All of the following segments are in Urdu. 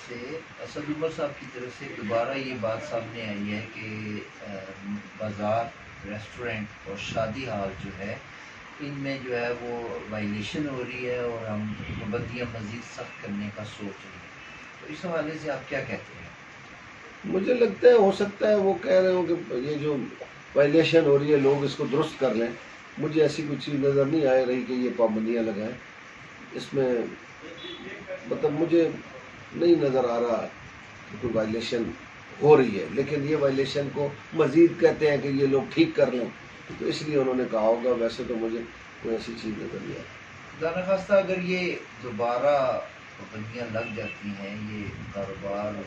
سے اسد عمر صاحب کی طرف سے دوبارہ یہ بات سامنے آئی ہے کہ بازار، ریسٹورنٹ اور شادی ہال جو ہے ان میں جو ہے وہ وائلیشن ہو رہی ہے اور ہم پابندیاں مزید سخت کرنے کا سوچ رہے ہیں، تو اس حوالے سے آپ کیا کہتے ہیں؟ مجھے لگتا ہے ہو سکتا ہے وہ کہہ رہے ہوں کہ یہ جو وائلیشن ہو رہی ہے لوگ اس کو درست کر لیں. مجھے ایسی کوئی چیز نظر نہیں آ رہی کہ یہ پابندیاں لگائیں. اس میں مطلب مجھے نہیں نظر آ رہا کہ کوئی وائلیشن ہو رہی ہے، لیکن یہ وائلیشن کو مزید کہتے ہیں کہ یہ لوگ ٹھیک کر لیں، تو اس لیے انہوں نے کہا ہوگا. ویسے تو مجھے کوئی ایسی چیز نظر نہیں آ رہی. خدا نخواستہ اگر یہ دوبارہ پابندیاں لگ جاتی ہیں یہ کاروبار،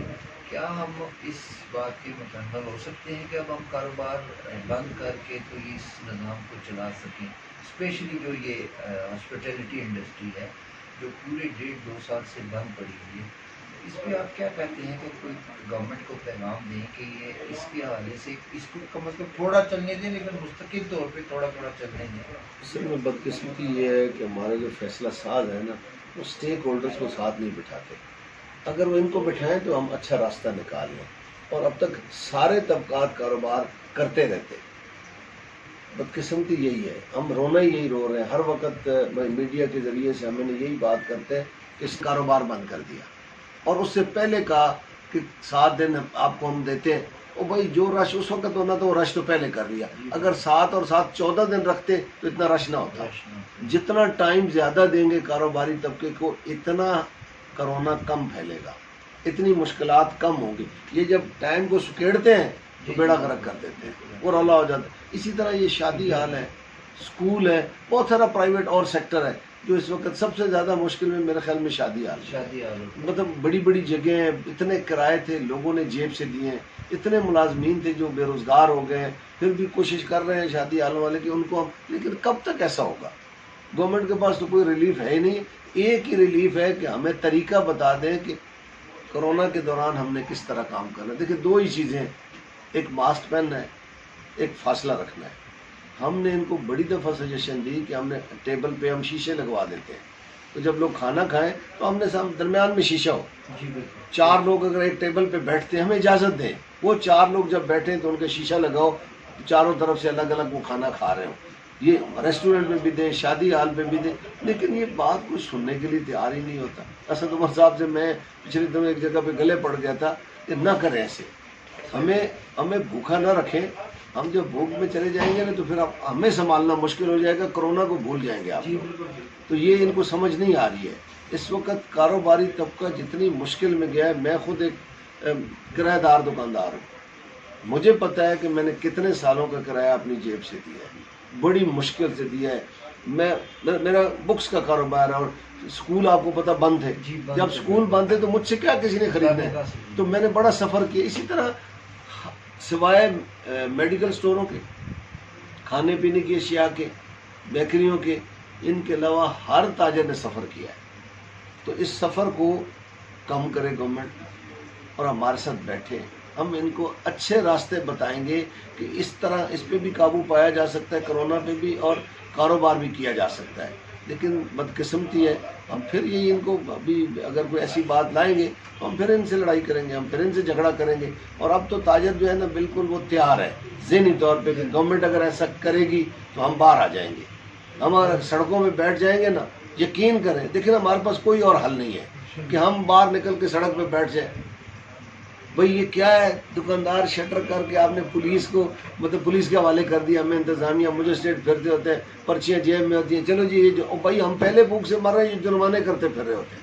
کیا ہم اس بات کے متحمل ہو سکتے ہیں کہ اب ہم کاروبار بند کر کے تو اس نظام کو چلا سکیں؟ اسپیشلی جو یہ ہاسپٹیلٹی انڈسٹری ہے جو پورے 1.5-2 سال سے بند پڑی ہوئی ہے، اس پہ آپ کیا کہتے ہیں کہ کوئی گورنمنٹ کو پیغام دیں کہ یہ اس کے حوالے سے اس کو کم از کم تھوڑا چلنے دیں، لیکن مستقل طور پہ تھوڑا تھوڑا چلنے دیں؟ اصل میں بدقسمتی یہ ہے کہ ہمارے جو فیصلہ ساز ہیں نا وہ اسٹیک ہولڈرز کو ساتھ نہیں بٹھاتے. اگر وہ ان کو بٹھائیں تو ہم اچھا راستہ نکال لیں، اور اب تک سارے طبقات کاروبار کرتے رہتے. بدقسمتی یہی ہے، ہم رونا ہی یہی رو رہے ہیں. ہر وقت میڈیا کے ذریعے سے ہمیں یہی بات کرتے ہیں کہ اس کاروبار بند کر دیا، اور اس سے پہلے کہا کہ 7 دن آپ کو ہم دیتے ہیں. او بھائی جو رش اس وقت ہونا تو وہ رش تو پہلے کر لیا. اگر 7 اور 7 14 دن رکھتے تو اتنا رش نہ ہوتا. جتنا ٹائم زیادہ دیں گے کاروباری طبقے کو اتنا کرونا کم پھیلے گا، اتنی مشکلات کم ہوں گی. یہ جب ٹائم کو سکیڑتے ہیں تو بیڑا غرق کر دیتے ہیں اور رولا ہو جاتا ہے. اسی طرح یہ شادی ہال ہے، اسکول ہے، بہت سارا پرائیویٹ اور سیکٹر ہے جو اس وقت سب سے زیادہ مشکل میں میرے خیال میں شادی حال. مطلب بڑی بڑی جگہیں ہیں، اتنے کرائے تھے لوگوں نے جیب سے دیے ہیں، اتنے ملازمین تھے جو بے روزگار ہو گئے ہیں، پھر بھی کوشش کر رہے ہیں شادی حالوں والے کہ ان کو ہم. لیکن کب تک ایسا ہوگا؟ گورنمنٹ کے پاس تو کوئی ریلیف ہے ہی نہیں. ایک ہی ریلیف ہے کہ ہمیں طریقہ بتا دیں کہ کرونا کے دوران ہم نے کس طرح کام کرنا ہے. دیکھیں 2 ہی چیزیں ہیں، ایک ماسک پہننا ہے، ایک فاصلہ رکھنا ہے. ہم نے ان کو بڑی دفعہ سجیشن دی کہ ہم نے ٹیبل پہ ہم شیشے لگوا دیتے ہیں، تو جب لوگ کھانا کھائیں تو ہم نے درمیان میں شیشہ ہو. 4 لوگ اگر ایک ٹیبل پہ بیٹھتے ہیں ہمیں اجازت دیں، وہ 4 لوگ جب بیٹھیں تو ان کا شیشہ لگاؤ، چاروں طرف سے الگ الگ وہ کھانا کھا رہے ہوں. یہ ریسٹورنٹ میں بھی دیں، شادی ہال میں بھی دیں. لیکن یہ بات کچھ سننے کے لیے تیار ہی نہیں ہوتا. اسد عمر صاحب سے میں پچھلے دنوں ایک جگہ پہ گلے پڑ گیا تھا کہ نہ کریں ایسے، ہمیں بھوکا نہ رکھیں. ہم جب بھوک میں چلے جائیں گے نا تو پھر ہمیں سنبھالنا مشکل ہو جائے گا، کرونا کو بھول جائیں گے آپ. تو یہ ان کو سمجھ نہیں آ رہی ہے. اس وقت کاروباری طبقہ جتنی مشکل میں گیا ہے. میں خود ایک کرایہ دار دکاندار ہوں، مجھے پتہ ہے کہ میں نے کتنے سالوں کا کرایہ اپنی جیب سے دیا ہے، بڑی مشکل سے دیا ہے. میرا بکس کا کاروبار ہے، اور اسکول آپ کو پتہ بند تھے. جب اسکول بند تھے تو مجھ سے کیا کسی نے خریدنا ہے؟ تو میں نے بڑا سفر کیا. اسی طرح سوائے میڈیکل سٹوروں کے، کھانے پینے کی اشیاء کے، بیکریوں کے، ان کے علاوہ ہر تاجر نے سفر کیا ہے. تو اس سفر کو کم کرے گورنمنٹ اور ہمارے ساتھ بیٹھے. ہم ان کو اچھے راستے بتائیں گے کہ اس طرح اس پہ بھی قابو پایا جا سکتا ہے، کرونا پہ بھی، اور کاروبار بھی کیا جا سکتا ہے. لیکن بدقسمتی ہے ہم پھر یہی ان کو ابھی اگر کوئی ایسی بات لائیں گے تو ہم پھر ان سے لڑائی کریں گے، ہم پھر ان سے جھگڑا کریں گے. اور اب تو تاجر جو ہے نا بالکل وہ تیار ہے ذہنی طور پہ کہ گورنمنٹ اگر ایسا کرے گی تو ہم باہر آ جائیں گے، ہم اگر سڑکوں میں بیٹھ جائیں گے نا. یقین کریں، دیکھیں ہمارے پاس کوئی اور حل نہیں ہے کہ ہم باہر نکل کے سڑک پہ بیٹھ جائیں. بھئی یہ کیا ہے، دکاندار شٹر کر کے آپ نے پولیس کو مطلب پولیس کے حوالے کر دیا. ہمیں انتظامیہ مجھے اسٹیٹ پھرتے ہوتے ہیں، پرچیاں جیب میں ہوتی ہیں. چلو جی یہ جو بھائی ہم پہلے بھوک سے مر رہے ہیں، یہ جرمانے کرتے پھر رہے ہوتے ہیں.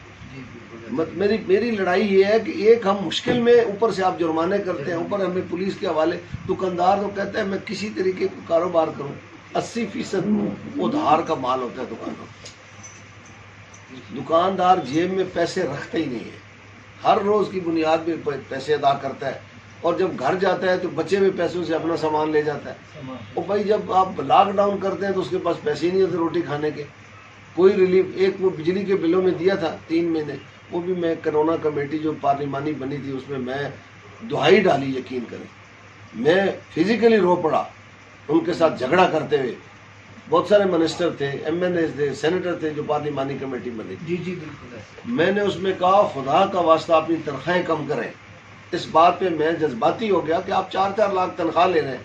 میری لڑائی یہ ہے کہ ایک ہم مشکل میں، اوپر سے آپ جرمانے کرتے ہیں، اوپر ہمیں پولیس کے حوالے. دکاندار تو کہتا ہے میں کسی طریقے کا کاروبار کروں. 80% ادھار کا مال ہوتا ہے دکانوں. دکاندار جیب میں پیسے رکھتے ہی نہیں ہے، ہر روز کی بنیاد پہ پیسے ادا کرتا ہے، اور جب گھر جاتا ہے تو بچے ہوئے پیسوں سے اپنا سامان لے جاتا ہے. اور بھائی جب آپ لاک ڈاؤن کرتے ہیں تو اس کے پاس پیسے ہی نہیں ہوتے روٹی کھانے کے. کوئی ریلیف ایک وہ بجلی کے بلوں میں دیا تھا 3 مہینے، وہ بھی میں کرونا کمیٹی جو پارلیمانی بنی تھی اس میں دہائی ڈالی. یقین کریں میں فزیکلی رو پڑا ان کے ساتھ جھگڑا کرتے ہوئے بہت سارے منسٹر تھے، ایم این اے تھے، سینیٹر تھے جو پارلیمانی کمیٹی بنی. جی جی بالکل ایسے. میں نے اس میں کہا خدا کا واسطہ اپنی تنخواہیں کم کریں. اس بات پہ میں جذباتی ہو گیا کہ آپ 4 لاکھ تنخواہ لے رہے ہیں،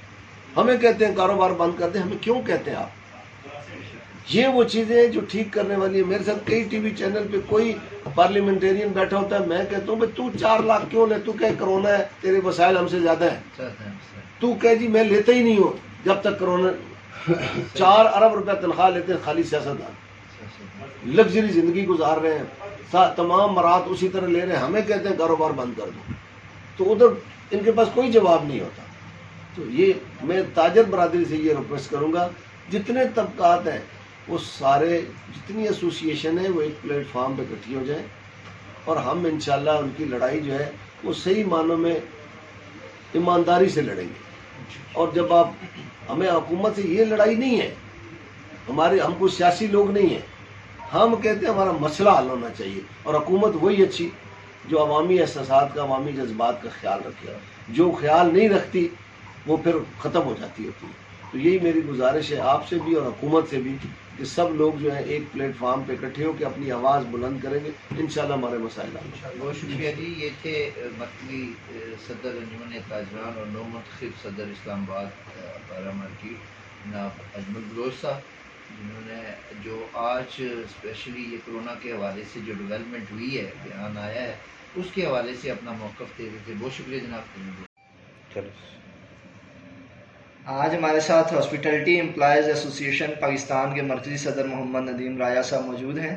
ہمیں کہتے ہیں کاروبار بند کر دیں. ہمیں کیوں کہتے ہیں آپ؟ یہ وہ چیزیں ہیں جو ٹھیک کرنے والی ہے. میرے ساتھ کئی ٹی وی چینل پہ کوئی پارلیمنٹرین بیٹھا ہوتا ہے، میں کہتا ہوں بھائی تو 4 لاکھ کیوں لے؟ تو کہ کرونا ہے، تیرے وسائل ہم سے زیادہ ہیں. تو کہ جی میں لیتا ہی نہیں ہوں جب تک کرونا. 4 ارب روپے تنخواہ لیتے ہیں خالی سیاستدان، لگژری زندگی گزار رہے ہیں، تمام مراد اسی طرح لے رہے ہیں، ہمیں کہتے ہیں کاروبار بند کر دو. تو ادھر ان کے پاس کوئی جواب نہیں ہوتا. تو یہ میں تاجر برادری سے یہ ریکویسٹ کروں گا، جتنے طبقات ہیں وہ سارے، جتنی ایسوسیشن ہیں وہ ایک پلیٹ فارم پہ اکٹھی ہو جائیں، اور ہم انشاءاللہ ان کی لڑائی جو ہے وہ صحیح معنوں میں ایمانداری سے لڑیں گے. اور جب آپ ہمیں حکومت سے یہ لڑائی نہیں ہے، ہم کوئی سیاسی لوگ نہیں ہیں، ہم کہتے ہیں ہمارا مسئلہ حل ہونا چاہیے، اور حکومت وہی اچھی جو عوامی احساسات کا، عوامی جذبات کا خیال رکھے. جو خیال نہیں رکھتی وہ پھر ختم ہو جاتی ہوتی ہے. تو یہی میری گزارش ہے آپ سے بھی اور حکومت سے بھی کہ سب لوگ جو ہیں ایک پلیٹ فارم پہ اکٹھے ہو کے اپنی آواز بلند کریں گے، انشاءاللہ ہمارے مسائل حل ہوں گے. بہت شکریہ جی. یہ تھے مرکزی صدر انجمن تاجران اور نو منتخب صدر اسلام آباد بارہ مارکیٹ جناب اجمل بلوچ صاحب، جنہوں نے جو آج اسپیشلی یہ کرونا کے حوالے سے جو ڈیولپمنٹ ہوئی ہے، بیان آیا ہے، اس کے حوالے سے اپنا موقف دے رہے تھے. بہت شکریہ جناب. آج ہمارے ساتھ ہاسپٹلٹی امپلائیز ایسوسی ایشن پاکستان کے مرکزی صدر محمد ندیم رایا صاحب موجود ہیں.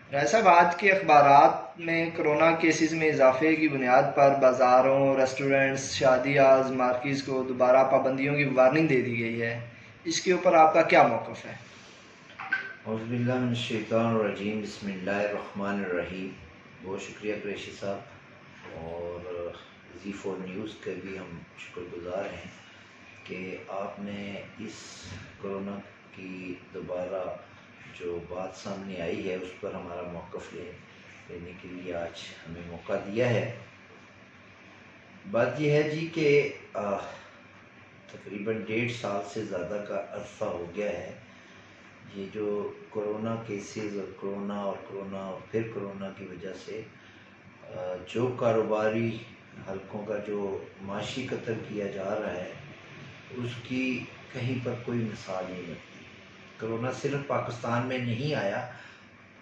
رایا صاحب، آج کے اخبارات میں کرونا کیسز میں اضافے کی بنیاد پر بازاروں، ریسٹورنٹس، شادی ہالز، مارکیز کو دوبارہ پابندیوں کی وارننگ دے دی گئی ہے. اس کے اوپر آپ کا کیا موقف ہے؟ اعوذ باللہ من الشیطان الرجیم، بسم اللہ الرحمن الرحیم. بہت شکریہ قریشی صاحب، اور Z4 نیوز کے بھی ہم شکر گزار ہیں کہ آپ نے اس کرونا کی دوبارہ جو بات سامنے آئی ہے اس پر ہمارا موقف لینے کے لیے آج ہمیں موقع دیا ہے. بات یہ ہے جی کہ تقریباً 1.5 سال سے زیادہ کا عرصہ ہو گیا ہے یہ جو کرونا کیسز اور کرونا اور پھر کرونا کی وجہ سے جو کاروباری حلقوں کا جو معاشی قتل کیا جا رہا ہے اس کی کہیں پر کوئی مثال نہیں لگتی. کرونا صرف پاکستان میں نہیں آیا،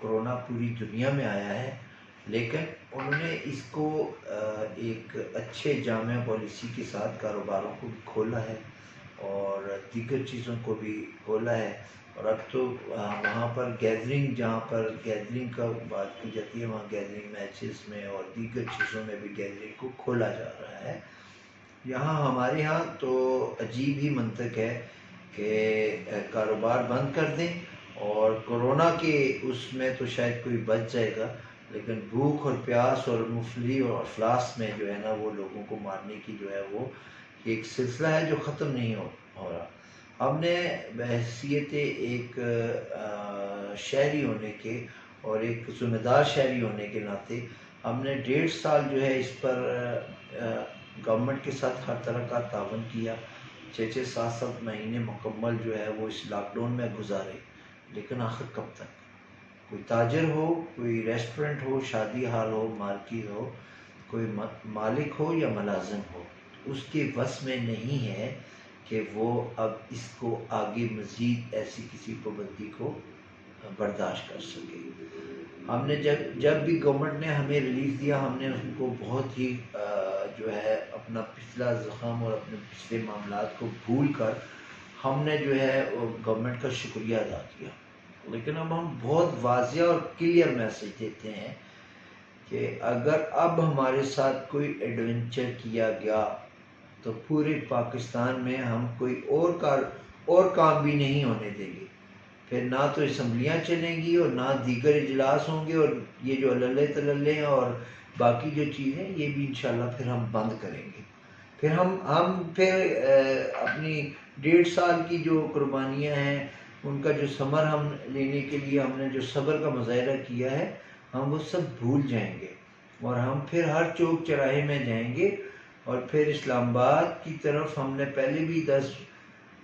کرونا پوری دنیا میں آیا ہے، لیکن انہوں نے اس کو ایک اچھے جامع پالیسی کے ساتھ کاروباروں کو بھی کھولا ہے اور دیگر چیزوں کو بھی کھولا ہے. اور اب تو وہاں پر گیدرنگ، جہاں پر گیدرنگ کا بات کی جاتی ہے، وہاں گیدرنگ میچز میں اور دیگر چیزوں میں بھی گیدرنگ کو کھولا جا رہا ہے. یہاں ہمارے ہاں تو عجیب ہی منطق ہے کہ کاروبار بند کر دیں، اور کرونا کے اس میں تو شاید کوئی بچ جائے گا، لیکن بھوک اور پیاس اور مفلسی اور افلاس میں جو ہے نا وہ لوگوں کو مارنے کی جو ہے وہ ایک سلسلہ ہے جو ختم نہیں ہو رہا. ہم نے بحیثیت ایک شہری ہونے کے اور ایک ذمہ دار شہری ہونے کے ناطے ہم نے 1.5 سال جو ہے اس پر گورنمنٹ کے ساتھ ہر طرح کا تعاون کیا. 6-7 مہینے مکمل جو ہے وہ اس لاک ڈاؤن میں گزارے، لیکن آخر کب تک؟ کوئی تاجر ہو، کوئی ریسٹورنٹ ہو، شادی ہال ہو، مارکیٹ ہو، کوئی مالک ہو یا ملازم ہو، اس کے بس میں نہیں ہے کہ وہ اب اس کو آگے مزید ایسی کسی پابندی کو برداشت کر سکے. ہم نے جب بھی گورنمنٹ نے ہمیں ریلیف دیا، ہم نے ان کو بہت ہی جو ہے اپنا پچھلا زخم اور اپنے پچھلے معاملات کو بھول کر ہم نے جو ہے گورنمنٹ کا شکریہ ادا کیا. لیکن اب ہم بہت واضح اور کلیئر میسج دیتے ہیں کہ اگر اب ہمارے ساتھ کوئی ایڈونچر کیا گیا تو پورے پاکستان میں ہم کوئی اور کام بھی نہیں ہونے دیں گے. پھر نہ تو اسمبلیاں چلیں گی اور نہ دیگر اجلاس ہوں گے، اور یہ جو عللے تللے ہیں اور باقی جو چیزیں یہ بھی انشاءاللہ پھر ہم بند کریں گے. پھر ہم پھر اپنی 1.5 سال کی جو قربانیاں ہیں ان کا جو ثمر ہم لینے کے لیے ہم نے جو صبر کا مظاہرہ کیا ہے ہم وہ سب بھول جائیں گے، اور ہم پھر ہر چوک چراہے میں جائیں گے. اور پھر اسلام آباد کی طرف ہم نے پہلے بھی